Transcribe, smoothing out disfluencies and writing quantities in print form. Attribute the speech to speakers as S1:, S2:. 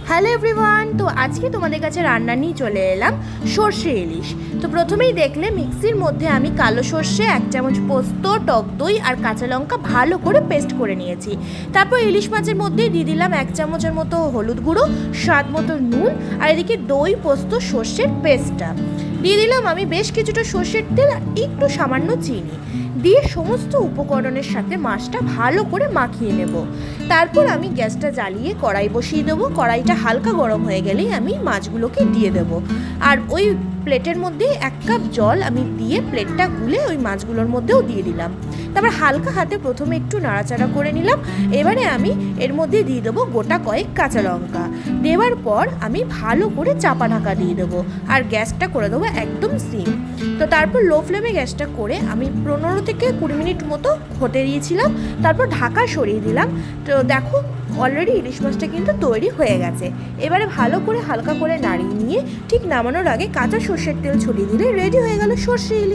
S1: Hello everyone, তো আজকে তোমাদের কাছে রান্না নিয়ে চলে এলাম সর্ষে ইলিশ। তো প্রথমেই দেখলে মিক্সির মধ্যে আমি কালো সর্ষে, 1 চামচ পোস্ত, টক দই আর কাঁচা লঙ্কা ভালো করে পেস্ট করে নিয়েছি। তারপর ইলিশ মাছের মধ্যে দিয়ে দিলাম 1 চামচের মতো হলুদ গুঁড়ো, স্বাদ মতো নুন, আর এদিকে দই, পোস্ত, সর্ষের পেস্টটা দিয়ে দিলাম আমি বেশ কিছুটা সর্ষের তেল আর একটু সামান্য চিনি দিয়ে সমস্ত উপকরণের সাথে মাছটা ভালো করে মাখিয়ে নেব। তারপর আমি গ্যাসটা জ্বালিয়ে কড়াই বসিয়ে দেবো। কড়াইটা হালকা গরম হয়ে গেলেই আমি মাছগুলোকে দিয়ে দেবো। আর ওই প্লেটের মধ্যে 1 কাপ জল আমি দিয়ে প্লেটটা গুলে ওই মাছগুলোর মধ্যেও দিয়ে দিলাম। তারপর হালকা হাতে প্রথমে একটু নাড়াচাড়া করে নিলাম। এবারে আমি এর মধ্যে দিয়ে দেবো গোটা কয়েক কাঁচা লঙ্কা। দেওয়ার পর আমি ভালো করে চাপা ঢাকা দিয়ে দেবো আর গ্যাসটা করে দেবো একদম সিম। তো তারপর লো ফ্লেমে গ্যাসটা করে আমি 15 থেকে 20 মিনিট মতো হতে দিয়েছিলাম। তারপর ঢাকা সরিয়ে দিলাম। তো দেখো অলরেডি ইলিশ মাছটা কিন্তু তৈরি হয়ে গেছে। এবারে ভালো করে হালকা করে নাড়িয়ে নিয়ে ঠিক নামানোর আগে কাঁচা সর্ষের তেল ছড়িয়ে দিলে রেডি হয়ে গেল সর্ষে ইলিশ।